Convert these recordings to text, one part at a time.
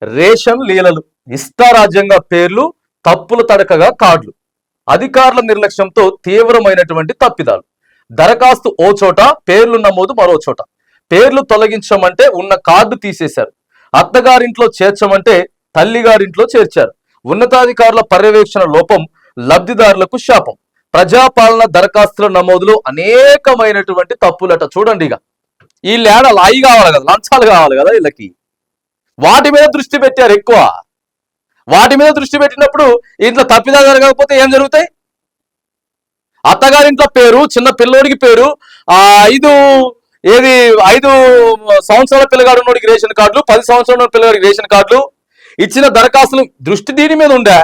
Ration లీలలు, ఇష్టారాజ్యంగా పేర్లు, తప్పుల తడకగా కార్డులు, అధికారుల నిర్లక్ష్యంతో తీవ్రమైనటువంటి తప్పిదాలు. దరఖాస్తు ఓ చోట, పేర్లు నమోదు మరో చోట. పేర్లు తొలగించమంటే ఉన్న కార్డు తీసేశారు. అత్తగారింట్లో చేర్చమంటే తల్లిగారింట్లో చేర్చారు. ఉన్నతాధికారుల పర్యవేక్షణ లోపం లబ్ధిదారులకు శాపం. ప్రజాపాలన దరఖాస్తుల నమోదులో అనేకమైనటువంటి తప్పులట. చూడండి, ఇక ఈ లేడ లాయి కావాలి కదా, లంచాలు కావాలి కదా వీళ్ళకి. వాటి మీద దృష్టి పెట్టారు ఎక్కువ. వాటి మీద దృష్టి పెట్టినప్పుడు ఇంట్లో తప్పిదాలు జరగకపోతే ఏం జరుగుతాయి? అత్తగారింట్లో పేరు, చిన్న పిల్లోడికి పేరు, 5 సంవత్సరాల పిల్లగాడు ఉన్నోడికి రేషన్ కార్డులు, 10 సంవత్సరాల పిల్లగాడికి రేషన్ కార్డులు, ఇచ్చిన దరఖాస్తులు దృష్టి దీని మీద ఉండే.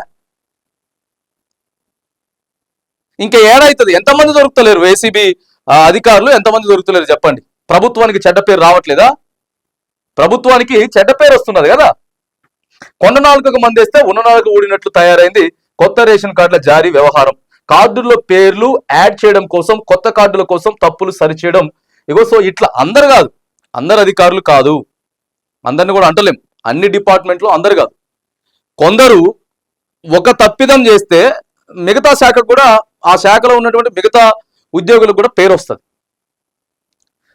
ఇంకా ఏడైతుంది? ఎంతమంది దొరుకుతలేరు? ఏసీబీ అధికారులు ఎంతమంది దొరుకుతలేరు చెప్పండి. ప్రభుత్వానికి చెడ్డ పేరు రావట్లేదా? ప్రభుత్వానికి చెడ్డ పేరు వస్తున్నది కదా. కొండ నాలుకకు మందేస్తే ఉన్న నాలుగు ఊడినట్లు తయారైంది కొత్త రేషన్ కార్డుల జారీ వ్యవహారం. కార్డుల్లో పేర్లు యాడ్ చేయడం కోసం, కొత్త కార్డుల కోసం తప్పులు సరిచేయడం. ఇగో సో ఇట్లా అందరు కాదు, అందరు అధికారులు కాదు, అందరిని కూడా అంటలేం, అన్ని డిపార్ట్మెంట్లో అందరు కాదు. కొందరు ఒక తప్పిదం చేస్తే మిగతా శాఖకు కూడా, ఆ శాఖలో ఉన్నటువంటి మిగతా ఉద్యోగులకు కూడా పేరు వస్తుంది.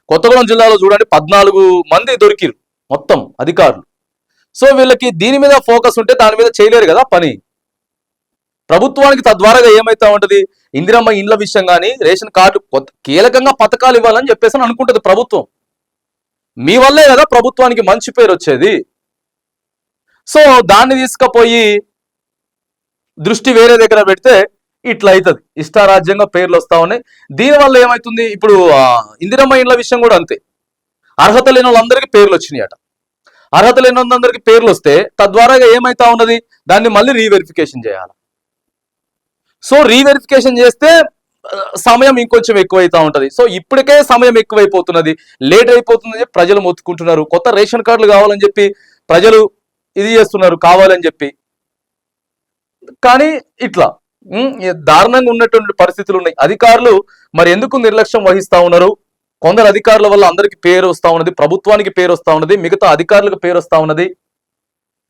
కొత్తగూడెం జిల్లాలో చూడండి, 14 మంది దొరికిరు మొత్తం అధికారులు. సో వీళ్ళకి దీని మీద ఫోకస్ ఉంటే దాని మీద చేయలేరు కదా పని. ప్రభుత్వానికి తద్వారాగా ఏమైతా ఉంటది, ఇందిరమ్మ ఇండ్ల విషయం కానీ, రేషన్ కార్డు కీలకంగా పథకాలు ఇవ్వాలని చెప్పేసి అనుకుంటుంది ప్రభుత్వం. మీ వల్లే కదా ప్రభుత్వానికి మంచి పేరు వచ్చేది. సో దాన్ని తీసుకుపోయి దృష్టి వేరే దగ్గర పెడితే ఇట్లా అవుతుంది. ఇష్టారాజ్యంగా పేర్లు వస్తా ఉన్నాయి. దీనివల్ల ఏమవుతుంది, ఇప్పుడు ఇందిరమ్మ ఇండ్ల విషయం కూడా అంతే. అర్హత లేని వాళ్ళందరికీ పేర్లు వచ్చినాయట. అర్హత లేని వాళ్ళందరికీ పేర్లు వస్తే తద్వారాగా ఏమైతా ఉన్నది, దాన్ని మళ్ళీ రీవెరిఫికేషన్ చేయాలి. సో రీవెరిఫికేషన్ చేస్తే సమయం ఇంకొంచెం ఎక్కువైతా ఉంటది. సో ఇప్పటికే సమయం ఎక్కువైపోతున్నది, లేట్ అయిపోతుందని చెప్పి ప్రజలు మొత్తుకుంటున్నారు. కొత్త రేషన్ కార్డులు కావాలని చెప్పి ప్రజలు ఇది చేస్తున్నారు, కావాలని చెప్పి. కానీ ఇట్లా దారుణంగా ఉన్నటువంటి పరిస్థితులు ఉన్నాయి. అధికారులు మరి ఎందుకు నిర్లక్ష్యం వహిస్తా ఉన్నారు? కొందరు అధికారుల వల్ల అందరికి పేరు వస్తా ఉన్నది, ప్రభుత్వానికి పేరు వస్తా ఉన్నది, మిగతా అధికారులకు పేరు వస్తా ఉన్నది.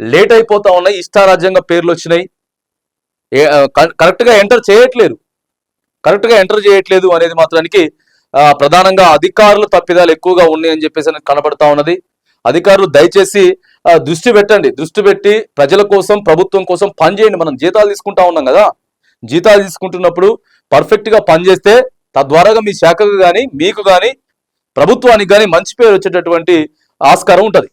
లేట్ అయిపోతా ఉన్నాయి, ఇష్టారాజ్యంగా పేర్లు వచ్చినాయి. కరెక్ట్గా ఎంటర్ చేయట్లేదు అనేది మాత్రానికి ప్రధానంగా అధికారులు తప్పిదాలు ఎక్కువగా ఉన్నాయని చెప్పేసి కనబడతా ఉన్నది. అధికారులు దయచేసి దృష్టి పెట్టి ప్రజల కోసం, ప్రభుత్వం కోసం పనిచేయండి. మనం జీతాలు తీసుకుంటా ఉన్నాం కదా, జీతాలు తీసుకుంటున్నప్పుడు పర్ఫెక్ట్ గా పనిచేస్తే తద్వారాగా మీ శాఖకు కానీ, మీకు కానీ, ప్రభుత్వానికి కానీ మంచి పేరు వచ్చేటటువంటి ఆస్కారం ఉంటది.